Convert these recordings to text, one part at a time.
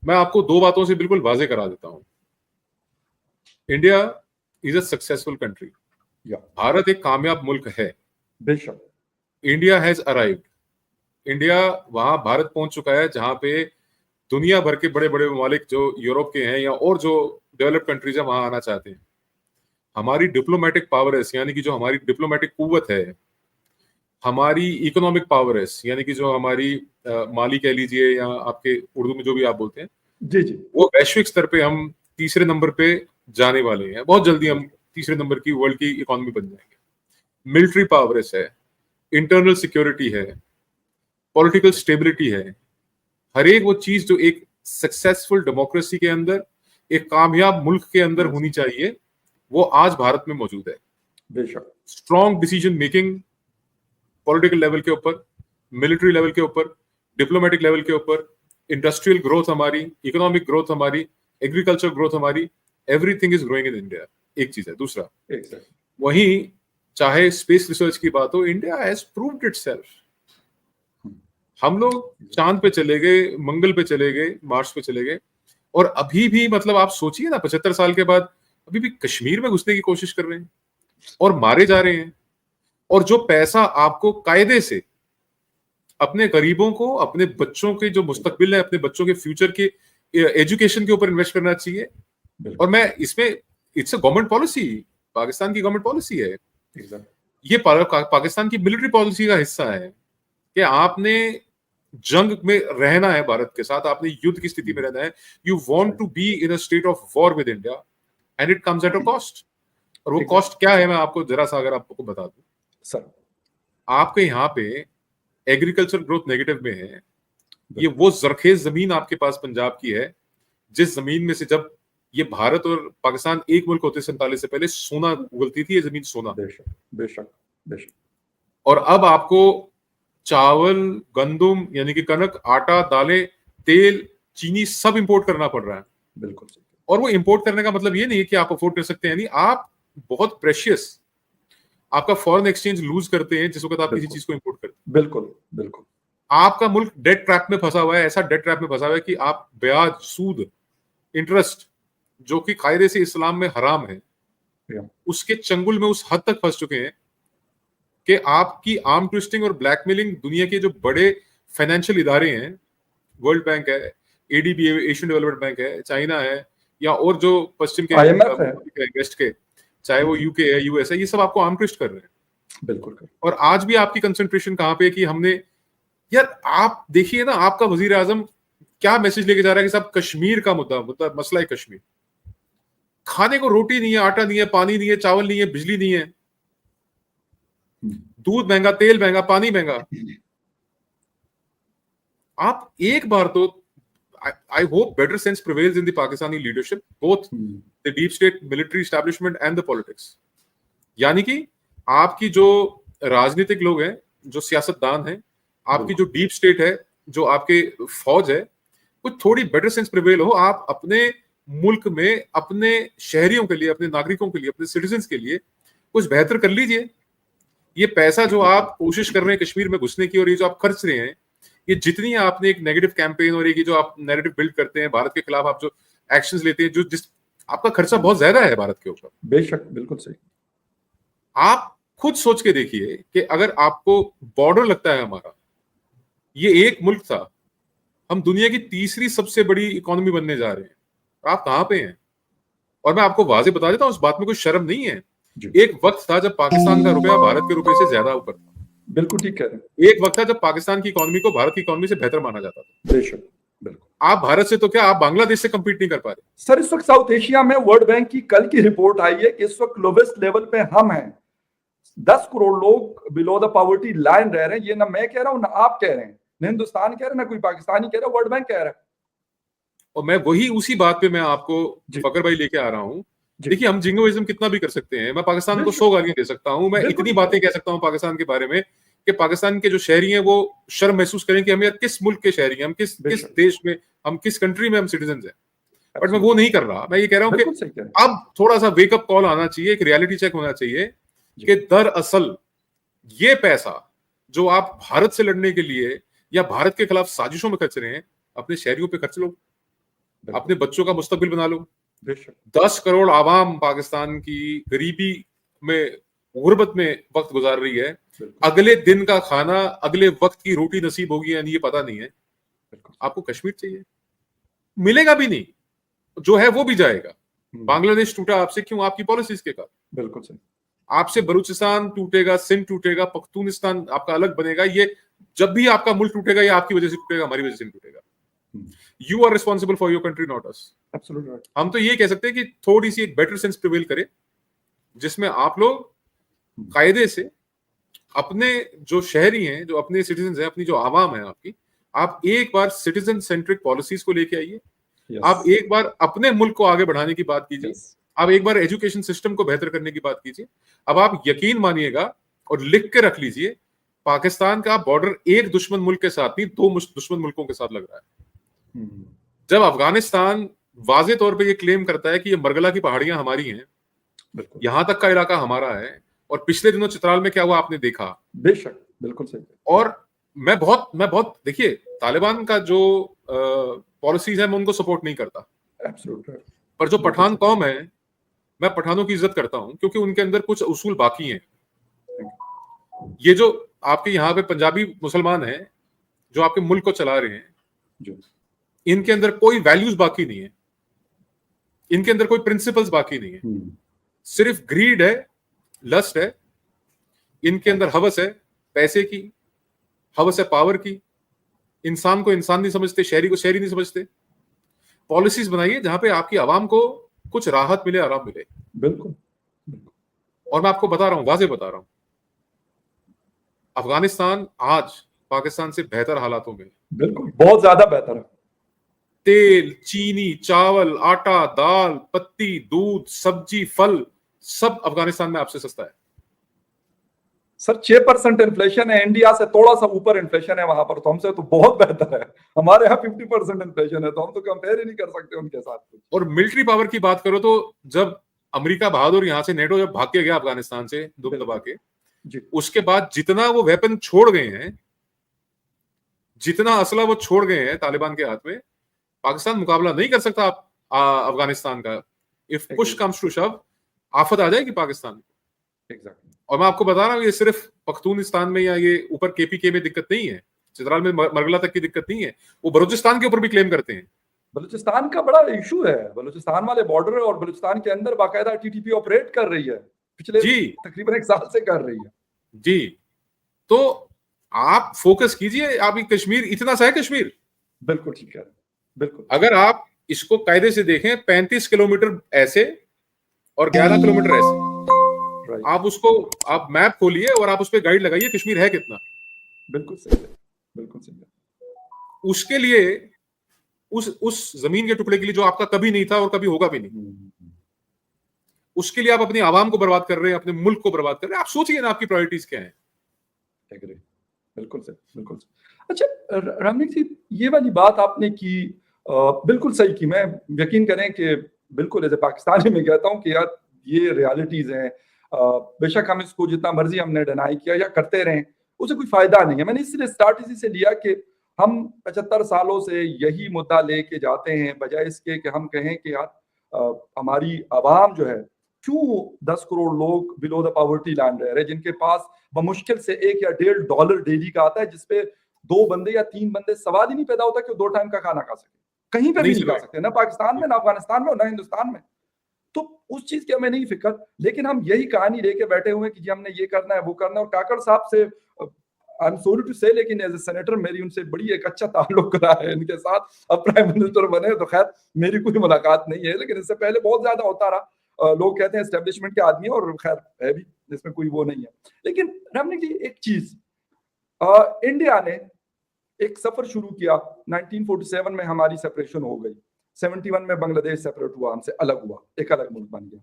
मैं आपको दो बातों से बिल्कुल वाजे करा देता हूं। India is a successful country. या भारत एक कामयाब मुल्क है। बेशक इंडिया हैज अराइव्ड। इंडिया वहां भारत पहुंच चुका है जहां पे दुनिया भर के बड़े बड़े ममालिक जो यूरोप के हैं या और जो डेवलप कंट्रीज है वहां आना चाहते हैं। हमारी डिप्लोमेटिक पावरस यानी कि जो हमारी डिप्लोमेटिक कुव्वत है, हमारी इकोनॉमिक पावरस यानी कि जो हमारी माली कह लीजिए या आपके उर्दू में जो भी आप बोलते हैं, जी जी वो वैश्विक स्तर पे हम तीसरे नंबर पे जाने वाले हैं। बहुत जल्दी हम तीसरे नंबर की वर्ल्ड की इकोनॉमी बन जाएंगे। मिलिट्री पावरस है, इंटरनल सिक्योरिटी है, पॉलिटिकल स्टेबिलिटी है। हर एक वो चीज जो एक सक्सेसफुल डेमोक्रेसी के अंदर, एक कामयाब मुल्क के अंदर होनी चाहिए, वो आज भारत में मौजूद है। बेशक strong decision making political level के ऊपर, मिलिट्री लेवल के ऊपर, डिप्लोमेटिक लेवल के ऊपर, इंडस्ट्रियल ग्रोथ हमारी, इकोनॉमिक ग्रोथ हमारी, एग्रीकल्चर ग्रोथ हमारी, everything is growing in India. एक चीज है। दूसरा, वहीं चाहे स्पेस रिसर्च की बात हो, इंडिया हैज प्रूव्ड इटसेल्फ। हम लोग चांद पे चले गए, मंगल पे चले गए, मार्स पे चले गए, और अभी भी मतलब आप सोचिए ना, 75 साल के बाद अभी भी कश्मीर में घुसने की कोशिश कर रहे हैं और मारे जा रहे हैं। और जो पैसा आपको कायदे से अपने गरीबों को, अपने बच्चों के जो मुस्तकबिल है, अपने बच्चों के फ्यूचर के एजुकेशन के ऊपर इन्वेस्ट करना चाहिए। और मैं इसमें, it's a government policy, Pakistan की गवर्नमेंट पॉलिसी है। ये पाकिस्तान की मिलिट्री पॉलिसी का हिस्सा है कि आपने जंग में रहना है भारत के साथ, आपने युद्ध की स्थिति में रहना है। You want to be in a state of war with India and it comes at a cost. और वो कॉस्ट क्या है, मैं आपको जरा सा अगर आपको बता दूं सर, आपके यहाँ पे एग्रीकल्चर ग्रोथ नेगेटिव में है। ये वो जरखेज जमीन आपके पास पंजाब की है, जिस जमीन में से जब ये भारत और पाकिस्तान एक मुल्क होते 47 से पहले सोना उगलती थी, ये जमीन सोना। बेशक बेशक बेशक। और अब आपको चावल, गंदुम यानी कि कनक, आटा, दालें, तेल, चीनी सब इंपोर्ट करना पड़ रहा है। बिल्कुल। और वो इंपोर्ट करने का मतलब ये नहीं है कि आप अफोर्ड कर सकते हैं, नहीं, आप बहुत प्रेशियस, आपका फॉरेन एक्सचेंज लूज करते हैं जिस वक्त आप किसी चीज को इंपोर्ट करते हैं। बिल्कुल बिल्कुल। आपका मुल्क डेट ट्रैप में फंसा हुआ है, ऐसा डेट ट्रैप में फंसा हुआ है कि आप ब्याज, सूद, इंटरेस्ट, जो कि कायदे से इस्लाम में हराम है, उसके चंगुल में उस हद तक फंस चुके हैं कि आपकी आर्म ट्विस्टिंग और ब्लैकमेलिंग दुनिया के जो बड़े फाइनेंशियल इदारे हैं, वर्ल्ड बैंक है, एडीबी, एशियन डेवलपमेंट बैंक है, चाइना है, या और जो पश्चिम के IMF है, वेस्ट के, चाहे वो यूके है, यूएस है, ये सब आपको आर्म ट्विस्ट कर रहे हैं। बिल्कुल। और आज भी आपकी कंसंट्रेशन कहां पे कि हमने, यार आप देखिए ना, आपका वजीर आजम क्या मैसेज लेके जा रहा है कि साहब कश्मीर का मुद्दा मसला है कश्मीर। खाने को रोटी नहीं है, आटा नहीं है, पानी नहीं है, चावल नहीं है, बिजली नहीं है, दूध महंगा, तेल महंगा, पानी महंगा। आप एक बार तो, I hope better sense prevails in the Pakistani leadership, both the deep state military establishment and the politics. यानी कि आपकी जो राजनीतिक लोग हैं, जो सियासतदान हैं, आपकी जो डीप स्टेट है, जो आपके फौज है, कुछ थोड़ी बेटर सेंस प्रिवेल हो। आप अपने मुल्क में अपने शहरियों के लिए, अपने नागरिकों के लिए, अपने सिटीजन्स के लिए कुछ बेहतर कर लीजिए। ये पैसा जो आप कोशिश कर रहे हैं कश्मीर में घुसने की, और ये जो आप खर्च रहे हैं, ये जितनी आपने एक नेगेटिव कैंपेन और ये जो आप नैरेटिव बिल्ड करते हैं भारत के खिलाफ, आप जो एक्शंस लेते हैं, जो जिस आपका खर्चा बहुत ज्यादा है भारत के ऊपर। बेशक, बिल्कुल सही। आप खुद सोच के देखिए कि अगर आपको बॉर्डर लगता है हमारा, ये एक मुल्क था, हम दुनिया की तीसरी सबसे बड़ी इकोनॉमी बनने जा रहे हैं, आप कहां पे हैं? और मैं आपको वाजे बता देता हूं, उस बात में कोई शर्म नहीं है। एक वक्त था जब पाकिस्तान का रुपया भारत के रुपए से ज्यादा ऊपर था। बिल्कुल ठीक कह रहे हैं। एक वक्त था जब पाकिस्तान की इकोनॉमी को भारत की इकोनॉमी से बेहतर माना जाता था। बेशक, बिल्कुल। आप भारत से तो क्या, आप बांग्लादेश से कंपीट नहीं कर पा रहे। सर, इस वक्त साउथ एशिया में वर्ल्ड बैंक की कल की रिपोर्ट आई है कि इस वक्त लोवेस्ट लेवल पे हम हैं। 10 करोड़ लोग बिलो द पॉवर्टी लाइन रह रहे हैं। ये ना मैं कह रहा हूं, ना आप कह रहे हैं, ना हिंदुस्तान कह रहे हैं, ना कोई पाकिस्तानी कह रहा है, वर्ल्ड बैंक कह रहा है। और मैं वही उसी बात पे मैं आपको फकर भाई लेके आ रहा हूं। देखिए, हम जिंगोइज्म कितना भी कर सकते हैं, मैं पाकिस्तान को 100 गालियां दे सकता हूं, मैं इतनी बातें कह सकता हूं पाकिस्तान के बारे में कि पाकिस्तान के जो शहरी हैं वो शर्म महसूस करें कि हम यार किस मुल्क के शहरी हैं, हम किस देश में, हम किस कंट्री में हम सिटीजन हैं। बट मैं वो नहीं कर रहा। मैं ये कह रहा हूं कि अब थोड़ा सा वेकअप कॉल आना चाहिए, एक रियलिटी चेक होना चाहिए कि दरअसल ये पैसा जो आप भारत से लड़ने के लिए या भारत के खिलाफ साजिशों में खर्च रहे हैं, अपने शहरियों पे खर्च लो। अपने बच्चों का मुस्तकबिल बना लो। बेशक 10 करोड़ आवाम पाकिस्तान की गरीबी में, गुर्बत में वक्त गुजार रही है। बिल्कुल अगले दिन का खाना, अगले वक्त की रोटी नसीब होगी या नहीं ये पता नहीं है। बिल्कुल आपको कश्मीर चाहिए, मिलेगा भी नहीं, जो है वो भी जाएगा। बांग्लादेश टूटा आपसे क्यों? आपकी पॉलिसीज के कारण। बिल्कुल सही। आपसे बलूचिस्तान टूटेगा, सिंध टूटेगा, पख्तूनिस्तान आपका अलग बनेगा। ये जब भी आपका मुल्क टूटेगा, ये आपकी वजह से टूटेगा, हमारी वजह से नहीं टूटेगा। You are responsible for your country, not us. Absolutely right. हम तो ये कह सकते हैं कि थोड़ी सी एक बेटर सेंस प्रिवेल करे, जिसमें आप लोग कायदे से अपने जो शहरी हैं, जो अपने सिटीजन हैं, अपनी जो आवाम है आपकी, आप एक बार सिटीजन सेंट्रिक पॉलिसीज को लेके आइए। आप एक बार अपने मुल्क को आगे बढ़ाने की बात कीजिए। आप एक बार एजुकेशन सिस्टम को बेहतर करने की बात कीजिए। अब आप यकीन मानिएगा और लिख के रख लीजिए, पाकिस्तान का बॉर्डर एक दुश्मन मुल्क के साथ नहीं, 2 दुश्मन मुल्कों के साथ लग रहा है। जब अफगानिस्तान वाजे तौर पे ये क्लेम करता है कि ये मरगला की पहाड़ियां हमारी हैं, यहां तक का इलाका हमारा है, और पिछले दिनों चित्राल में क्या हुआ आपने देखा। बेशक बिल्कुल सही। और मैं बहुत देखिए, तालिबान का जो पॉलिसीज है मैं उनको सपोर्ट नहीं करता, पर जो पठान कौम है, मैं पठानों की इज्जत करता हूं, क्योंकि उनके अंदर कुछ उसूल बाकी हैं। ये जो आपके यहाँ पे पंजाबी मुसलमान हैं जो आपके मुल्क को चला रहे हैं, इनके अंदर कोई वैल्यूज बाकी नहीं है, इनके अंदर कोई प्रिंसिपल्स बाकी नहीं है। सिर्फ ग्रीड है, लस्ट है, इनके अंदर हवस है पैसे की, हवस है पावर की। इंसान को इंसान नहीं समझते, शहरी को शहरी नहीं समझते। पॉलिसीज बनाइए जहां पे आपकी आवाम को कुछ राहत मिले, आराम मिले। बिल्कुल। और मैं आपको बता रहा हूं, वाजे बता रहा हूं, अफगानिस्तान आज पाकिस्तान से बेहतर हालातों में। बिल्कुल, बहुत ज्यादा बेहतर है। तेल, चीनी, चावल, आटा, दाल, पत्ती, दूध, सब्जी, फल, सब अफगानिस्तान में आपसे सस्ता है। सर 6% इन्फ्लेशन है, इंडिया से थोड़ा सा ऊपर इन्फ्लेशन है वहां पर, तो हमसे तो बहुत बेहतर है। हमारे यहाँ 50% इन्फ्लेशन है, तो हम तो कंपेयर ही नहीं कर सकते उनके साथ। और मिलिट्री पावर की बात करो तो जब अमेरिका बहादुर यहाँ से, नेटो जब भाग के गया अफगानिस्तान से दुम दबा के, उसके बाद जितना वो वेपन छोड़ गए हैं, जितना असला वो छोड़ गए हैं तालिबान के हाथ में, पाकिस्तान मुकाबला नहीं कर सकता अफगानिस्तान का। इफ पुश कम्स टू शव, आफत आ जाएगी पाकिस्तान में। और मैं आपको बता रहा हूँ, ये सिर्फ पख्तूनिस्तान में या ये ऊपर केपीके में दिक्कत नहीं है, चित्राल में मरगला तक की दिक्कत नहीं है, वो बलूचिस्तान के ऊपर भी क्लेम करते हैं। बलूचिस्तान का बड़ा इशू है, बलूचिस्तान वाले बॉर्डर और बलूचिस्तान के अंदर बाकायदा टीटीपी ऑपरेट कर रही है, पिछले तकरीबन 1 साल से कर रही है। जी, तो आप फोकस कीजिए। आप कश्मीर इतना सा है, कश्मीर बिल्कुल ठीक है, बिल्कुल। अगर आप इसको कायदे से देखें, 35 किलोमीटर ऐसे और 11 किलोमीटर ऐसे, आप उसको, आप मैप खोलिए और आप उस पर गाइड लगाइए, कश्मीर है कितना। बिल्कुल सही है, बिल्कुल सही है। उसके लिए, उस जमीन के टुकड़े के लिए जो आपका कभी नहीं था और कभी होगा भी नहीं, उसके लिए आप अपनी आवाम को बर्बाद कर रहे हैं, अपने मुल्क को बर्बाद कर रहे हैं। आप सोचिए ना, आपकी प्रायोरिटीज क्या है। बिल्कुल सही, बिल्कुल सही। अच्छा रामनिक जी, ये वाली बात आपने की, बिल्कुल सही की। मैं यकीन करें कि बिल्कुल एज ए पाकिस्तानी में कहता हूँ कि यार ये रियलिटीज हैं। बेशक हम इसको जितना मर्जी हमने डिनाई किया या करते रहें, उसे कोई फायदा नहीं है। मैंने इसलिए स्टार्ट इसी से लिया कि हम 75 सालों से यही मुद्दा लेके जाते हैं, बजाय इसके कि हम कहें कि यार हमारी आवाम जो है, क्यों 10 करोड़ लोग बिलो द पॉवर्टी लाइन रह रहे हैं, जिनके पास बमुश्किल से $1 या $1.5 डेली का आता है, जिसपे 2 बंदे या 3 बंदे, सवाल ही नहीं पैदा होता कि वो 2 टाइम का खाना खा सके। कहीं पे भी नहीं खा सकते, ना पाकिस्तान में, ना अफगानिस्तान में, ना हिंदुस्तान में। तो उस चीज की हमें नहीं फिक्र, लेकिन हम यही कहानी लेके बैठे हुए कि जी हमने ये करना है, वो करना है। और काकड़ साहब से आई एम सॉरी टू से, लेकिन एज ए सेनेटर मेरी उनसे बड़ी एक अच्छा ताल्लुक रहा है इनके साथ। अब प्राइम मिनिस्टर बने तो खैर मेरी कोई मुलाकात नहीं है, लेकिन इससे पहले बहुत ज्यादा होता रहा। लोग कहते हैं एस्टेब्लिशमेंट के आदमी, और खैर है भी, इसमें कोई वो नहीं है। लेकिन रामनिक जी, एक चीज, इंडिया ने एक सफर शुरू किया, 1947 में हमारी सेपरेशन हो गई, 71 में बांग्लादेश सेपरेट हुआ, हमसे अलग हुआ, एक अलग मुल्क बन गया।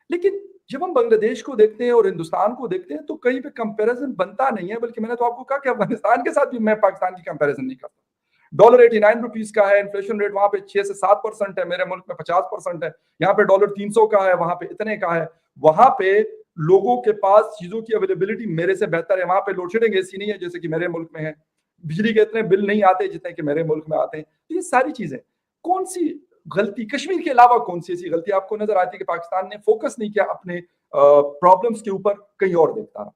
लेकिन जब हम बांग्लादेश को देखते हैं और हिंदुस्तान को देखते हैं, तो कहीं पे कंपैरिजन बनता नहीं है। बल्कि मैंने तो आपको कहा कि अफगानिस्तान के साथ भी मैं पाकिस्तान की कंपैरिजन नहीं करता। $89 का है, इन्फ्लेशन रेट वहां पे 6 से 7% है, मेरे मुल्क में 50% है। यहाँ पे $300 का है, वहां पे इतने का है। वहां पे लोगों के पास चीजों की अवेलेबिलिटी मेरे से बेहतर है। वहां पे लोड शेडिंग ऐसी नहीं है जैसे कि मेरे मुल्क में है, बिजली के इतने बिल नहीं आते जितने कि मेरे मुल्क में आते हैं। तो ये सारी चीजें कौन सी गलती कश्मीर के अलावा कौन सी ऐसी गलती आपको नजर आती है कि पाकिस्तान ने फोकस नहीं किया अपने प्रॉब्लम्स के ऊपर, कहीं और देखता रहा?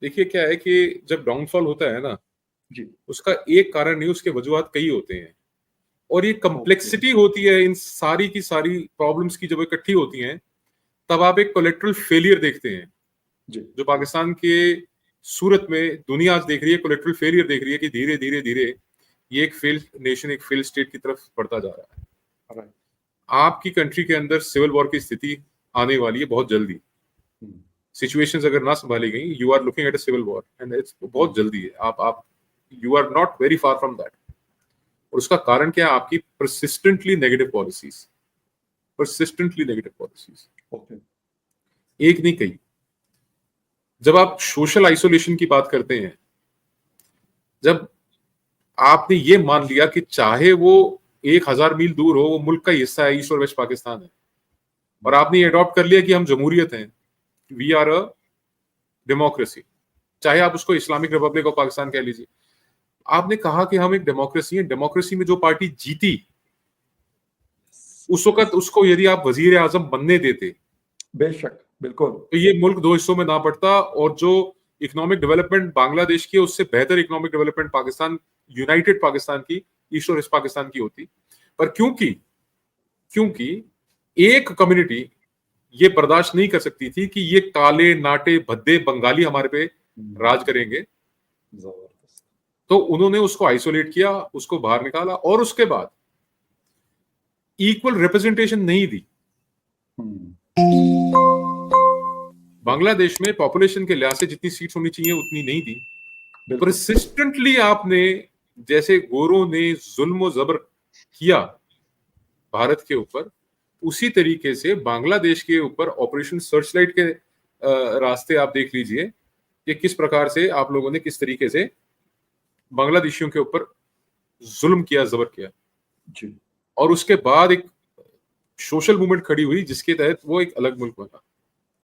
देखिए क्या है कि जब डाउनफॉल होता है ना, जी, उसका एक कारण नहीं, उसके वजूहात कई होते हैं, और ये कम्प्लेक्सिटी होती है इन सारी की सारी प्रॉब्लम्स की, जब इकट्ठी होती हैं तब आप एक कोलेट्रल फेलियर देखते हैं, जी, जो पाकिस्तान के सूरत में दुनिया आज देख रही है, कोलेट्रल फेलियर देख रही है कि धीरे धीरे धीरे ये एक फेल्ड नेशन, एक फेल्ड स्टेट की तरफ बढ़ता जा रहा है। राइट, आपकी कंट्री के अंदर सिविल वॉर की स्थिति आने वाली है बहुत जल्दी। सिचुएशंस अगर ना संभाली गई, you are looking at a civil war, and it's बहुत जल्दी है। आप you are not very far from that. और उसका कारण क्या है? आपकी persistently negative policies, persistently negative policies, okay, एक नहीं कई। जब आप सोशल आइसोलेशन की बात करते हैं, जब आपने ये मान लिया कि चाहे वो 1000 मील दूर हो, वो मुल्क का हिस्सा है, ईस्ट और वेस्ट पाकिस्तान है, और आपने ये अडॉप्ट कर लिया कि हम जमहूरियत हैं, वी आर अ डेमोक्रेसी, चाहे आप उसको इस्लामिक रिपब्लिक ऑफ पाकिस्तान कह लीजिए। आपने कहा कि हम एक डेमोक्रेसी है, डेमोक्रेसी में जो पार्टी जीती उस वक्त उसको यदि आप वजीर आजम बनने देते बेशक, बिल्कुल, तो ये मुल्क दो हिस्सों में ना पड़ता, और जो इकोनॉमिक डेवलपमेंट बांग्लादेश की है उससे बेहतर economic development Pakistan, United Pakistan की, ईस्ट और वेस्ट पाकिस्तान की होती। पर क्योंकि क्योंकि एक कम्युनिटी ये बर्दाश्त नहीं कर सकती थी कि ये काले नाटे भद्दे बंगाली हमारे पे राज करेंगे, जबरदस्त, तो उन्होंने उसको आइसोलेट किया, उसको बाहर निकाला, और उसके बाद इक्वल रिप्रेजेंटेशन नहीं दी। बांग्लादेश में पॉपुलेशन के लिहाज से जितनी सीट्स होनी चाहिए उतनी नहीं दी। बिल्कुल, परसिस्टेंटली आपने, जैसे गोरों ने जुल्म जबर किया भारत के ऊपर, उसी तरीके से बांग्लादेश के ऊपर ऑपरेशन सर्चलाइट के रास्ते आप देख लीजिए कि किस प्रकार से आप लोगों ने किस तरीके से बांग्लादेशियों के ऊपर जुल्म किया, जबर किया। जी, और उसके बाद एक सोशल मूवमेंट खड़ी हुई जिसके तहत वो एक अलग मुल्क बना।